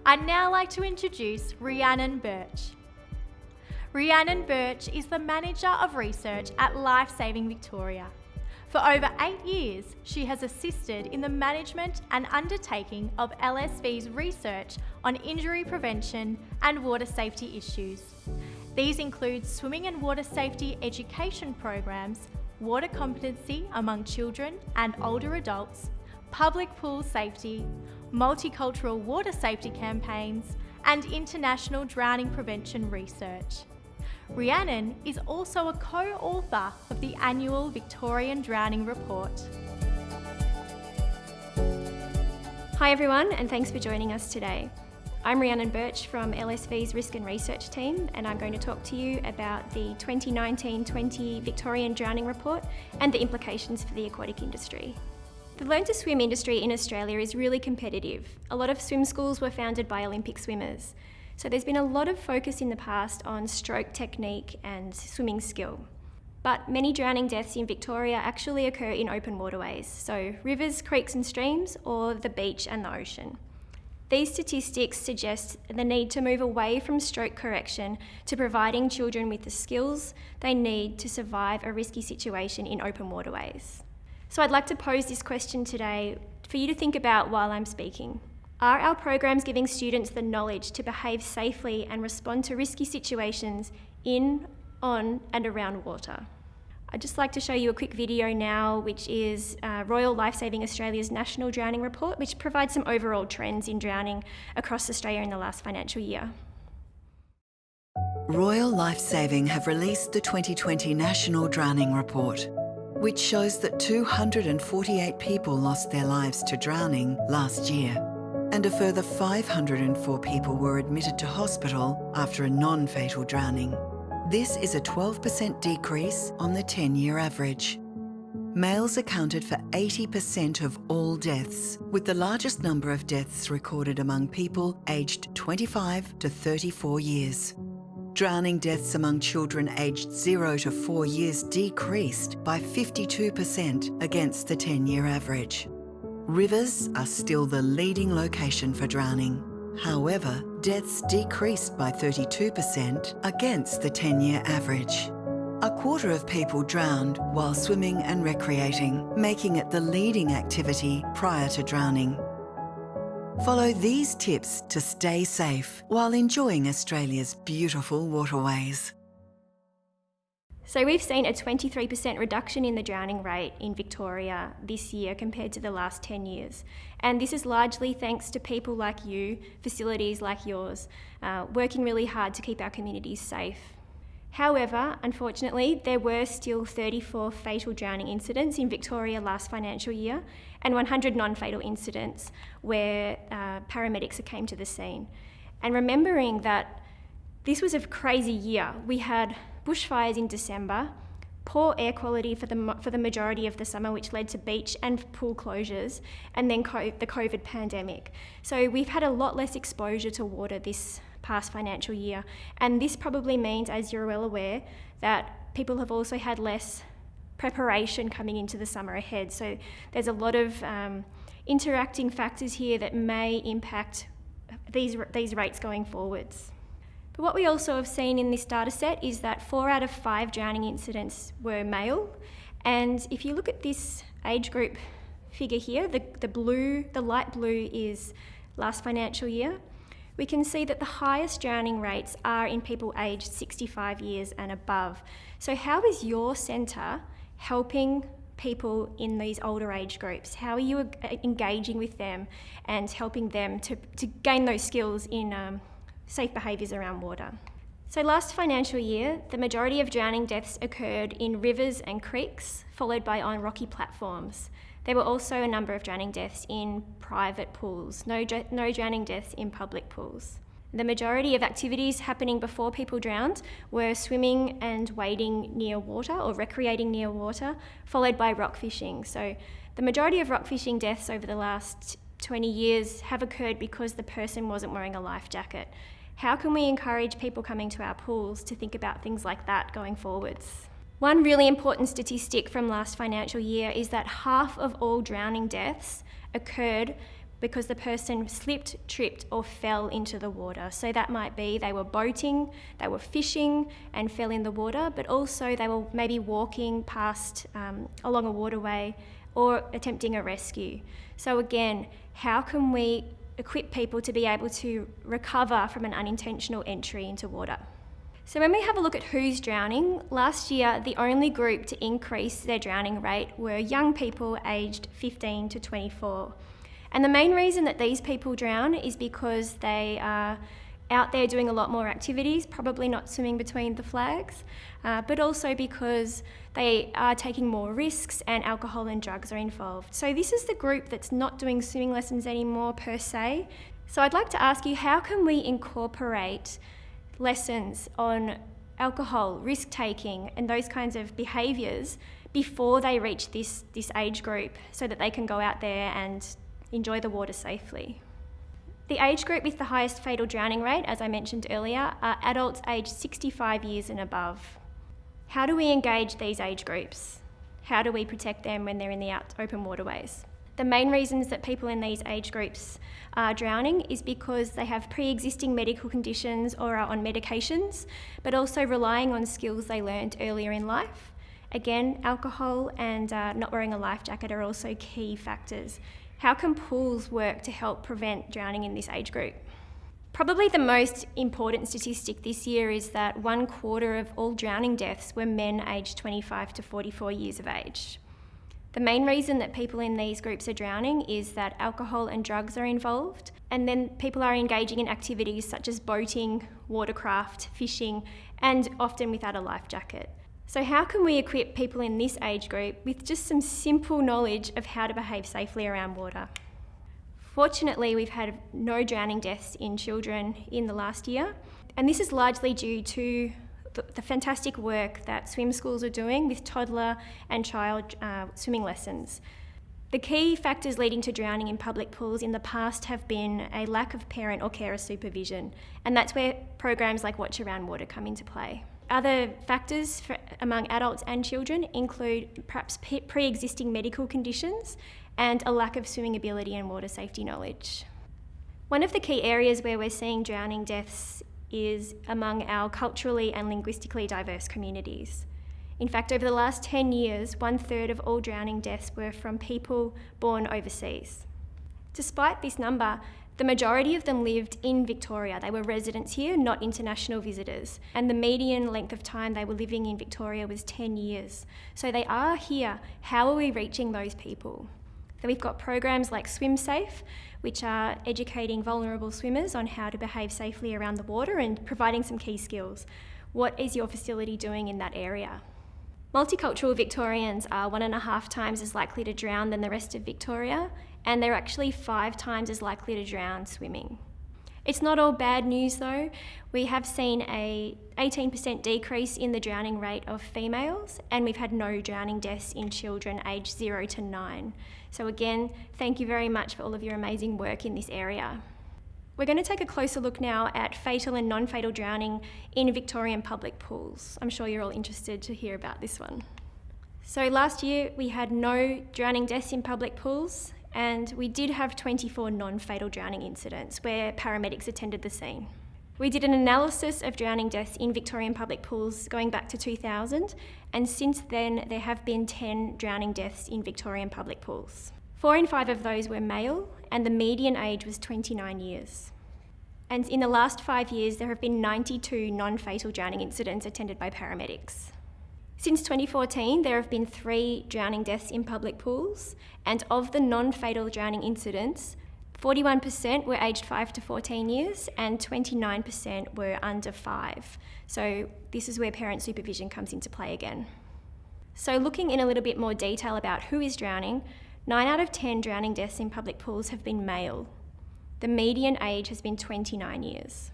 I'd now like to introduce Rhiannon Birch. Rhiannon Birch is the Manager of Research at Lifesaving Victoria. For over 8 years, she has assisted in the management and undertaking of LSV's research on injury prevention and water safety issues. These include swimming and water safety education programs, water competency among children and older adults, public pool safety, multicultural water safety campaigns, and international drowning prevention research. Rhiannon is also a co-author of the annual Victorian Drowning Report. Hi everyone, and thanks for joining us today. I'm Rhiannon Birch from LSV's Risk and Research team, and I'm going to talk to you about the 2019-20 Victorian Drowning Report and the implications for the aquatic industry. The learn to swim industry in Australia is really competitive. A lot of swim schools were founded by Olympic swimmers. So there's been a lot of focus in the past on stroke technique and swimming skill. But many drowning deaths in Victoria actually occur in open waterways, so rivers, creeks and streams, or the beach and the ocean. These statistics suggest the need to move away from stroke correction to providing children with the skills they need to survive a risky situation in open waterways. So I'd like to pose this question today for you to think about while I'm speaking. Are our programs giving students the knowledge to behave safely and respond to risky situations in, on and around water? I'd just like to show you a quick video now, which is Royal Lifesaving Australia's National Drowning Report, which provides some overall trends in drowning across Australia in the last financial year. Royal Lifesaving have released the 2020 National Drowning Report, which shows that 248 people lost their lives to drowning last year, and a further 504 people were admitted to hospital after a non-fatal drowning. This is a 12% decrease on the 10-year average. Males accounted for 80% of all deaths, with the largest number of deaths recorded among people aged 25 to 34 years. Drowning deaths among children aged 0 to 4 years decreased by 52% against the 10-year average. Rivers are still the leading location for drowning. However, deaths decreased by 32% against the 10-year average. A quarter of people drowned while swimming and recreating, making it the leading activity prior to drowning. Follow these tips to stay safe while enjoying Australia's beautiful waterways. So we've seen a 23% reduction in the drowning rate in Victoria this year compared to the last 10 years. And this is largely thanks to people like you, facilities like yours, working really hard to keep our communities safe. However, unfortunately, there were still 34 fatal drowning incidents in Victoria last financial year and 100 non-fatal incidents where paramedics came to the scene. And remembering that this was a crazy year, we had bushfires in December, poor air quality for the majority of the summer, which led to beach and pool closures, and then the COVID pandemic. So we've had a lot less exposure to water this past financial year, and this probably means, as you're well aware, that people have also had less preparation coming into the summer ahead. So there's a lot of interacting factors here that may impact these rates going forwards. But what we also have seen in this data set is that 4 out of 5 drowning incidents were male. And if you look at this age group figure here, the light blue is last financial year, we can see that the highest drowning rates are in people aged 65 years and above. So how is your centre helping people in these older age groups? How are you engaging with them and helping them to gain those skills in safe behaviours around water? So last financial year, the majority of drowning deaths occurred in rivers and creeks, followed by on rocky platforms. There were also a number of drowning deaths in private pools, no drowning deaths in public pools. The majority of activities happening before people drowned were swimming and wading near water or recreating near water, followed by rock fishing. So the majority of rock fishing deaths over the last 20 years have occurred because the person wasn't wearing a life jacket. How can we encourage people coming to our pools to think about things like that going forwards? One really important statistic from last financial year is that half of all drowning deaths occurred because the person slipped, tripped, or fell into the water. So that might be they were boating, they were fishing and fell in the water, but also they were maybe walking past along a waterway or attempting a rescue. So again, how can we equip people to be able to recover from an unintentional entry into water? So when we have a look at who's drowning, last year the only group to increase their drowning rate were young people aged 15 to 24. And the main reason that these people drown is because they are out there doing a lot more activities, probably not swimming between the flags, but also because they are taking more risks and alcohol and drugs are involved. So this is the group that's not doing swimming lessons anymore per se. So I'd like to ask you, how can we incorporate lessons on alcohol, risk-taking and those kinds of behaviours before they reach this age group so that they can go out there and enjoy the water safely? The age group with the highest fatal drowning rate, as I mentioned earlier, are adults aged 65 years and above. How do we engage these age groups? How do we protect them when they're in the open waterways? The main reasons that people in these age groups are drowning is because they have pre-existing medical conditions or are on medications, but also relying on skills they learned earlier in life. Again, alcohol and not wearing a life jacket are also key factors. How can pools work to help prevent drowning in this age group? Probably the most important statistic this year is that 1/4 of all drowning deaths were men aged 25 to 44 years of age. The main reason that people in these groups are drowning is that alcohol and drugs are involved, and then people are engaging in activities such as boating, watercraft, fishing, and often without a life jacket. So how can we equip people in this age group with just some simple knowledge of how to behave safely around water? Fortunately, we've had no drowning deaths in children in the last year, and this is largely due to the fantastic work that swim schools are doing with toddler and child swimming lessons. The key factors leading to drowning in public pools in the past have been a lack of parent or carer supervision, and that's where programs like Watch Around Water come into play. Other factors among adults and children include perhaps pre-existing medical conditions and a lack of swimming ability and water safety knowledge. One of the key areas where we're seeing drowning deaths is among our culturally and linguistically diverse communities. In fact, over the last 10 years, 1/3 of all drowning deaths were from people born overseas. Despite this number, the majority of them lived in Victoria. They were residents here, not international visitors. And the median length of time they were living in Victoria was 10 years. So they are here. How are we reaching those people? So we've got programs like Swim Safe, which are educating vulnerable swimmers on how to behave safely around the water and providing some key skills. What is your facility doing in that area? Multicultural Victorians are 1.5 times as likely to drown than the rest of Victoria, and they're actually 5 times as likely to drown swimming. It's not all bad news though. We have seen a 18% decrease in the drowning rate of females, and we've had no drowning deaths in children aged 0 to 9. So again, thank you very much for all of your amazing work in this area. We're going to take a closer look now at fatal and non-fatal drowning in Victorian public pools. I'm sure you're all interested to hear about this one. So last year we had no drowning deaths in public pools, and we did have 24 non-fatal drowning incidents where paramedics attended the scene. We did an analysis of drowning deaths in Victorian public pools going back to 2000, and since then there have been 10 drowning deaths in Victorian public pools. 4 in 5 of those were male, and the median age was 29 years. And in the last 5 years, there have been 92 non-fatal drowning incidents attended by paramedics. Since 2014, there have been 3 drowning deaths in public pools, and of the non-fatal drowning incidents, 41% were aged 5 to 14 years and 29% were under 5. So this is where parent supervision comes into play again. So looking in a little bit more detail about who is drowning, 9 out of 10 drowning deaths in public pools have been male. The median age has been 29 years.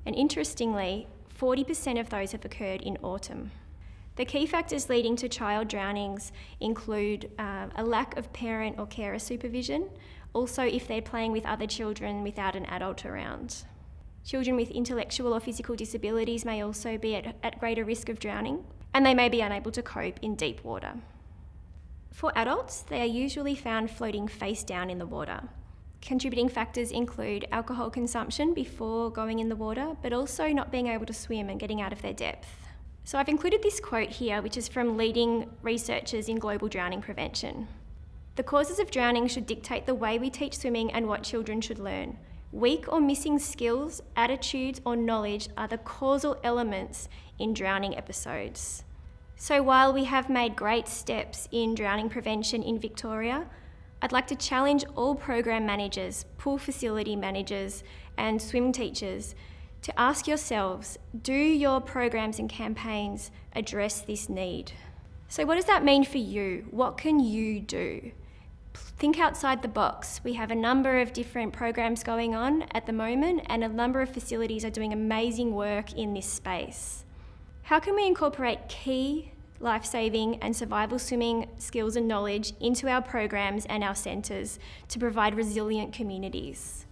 And interestingly, 40% of those have occurred in autumn. The key factors leading to child drownings include a lack of parent or carer supervision, also if they're playing with other children without an adult around. Children with intellectual or physical disabilities may also be at greater risk of drowning, and they may be unable to cope in deep water. For adults, they are usually found floating face down in the water. Contributing factors include alcohol consumption before going in the water, but also not being able to swim and getting out of their depth. So I've included this quote here, which is from leading researchers in global drowning prevention. The causes of drowning should dictate the way we teach swimming and what children should learn. Weak or missing skills, attitudes, or knowledge are the causal elements in drowning episodes. So while we have made great steps in drowning prevention in Victoria, I'd like to challenge all program managers, pool facility managers, and swim teachers to ask yourselves, do your programs and campaigns address this need? So what does that mean for you? What can you do? Think outside the box. We have a number of different programs going on at the moment, and a number of facilities are doing amazing work in this space. How can we incorporate key life-saving and survival swimming skills and knowledge into our programs and our centres to provide resilient communities?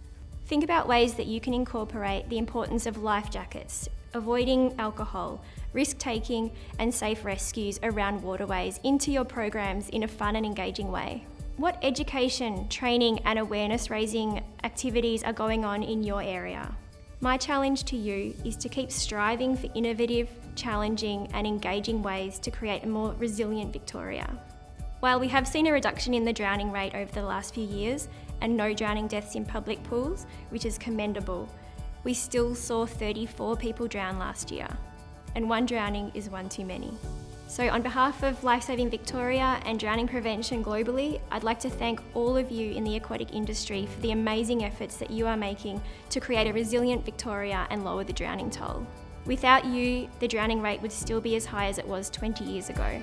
Think about ways that you can incorporate the importance of life jackets, avoiding alcohol, risk-taking and safe rescues around waterways into your programs in a fun and engaging way. What education, training and awareness-raising activities are going on in your area? My challenge to you is to keep striving for innovative, challenging and engaging ways to create a more resilient Victoria. While we have seen a reduction in the drowning rate over the last few years and no drowning deaths in public pools, which is commendable, we still saw 34 people drown last year, and one drowning is one too many. So on behalf of Lifesaving Victoria and drowning prevention globally, I'd like to thank all of you in the aquatic industry for the amazing efforts that you are making to create a resilient Victoria and lower the drowning toll. Without you, the drowning rate would still be as high as it was 20 years ago.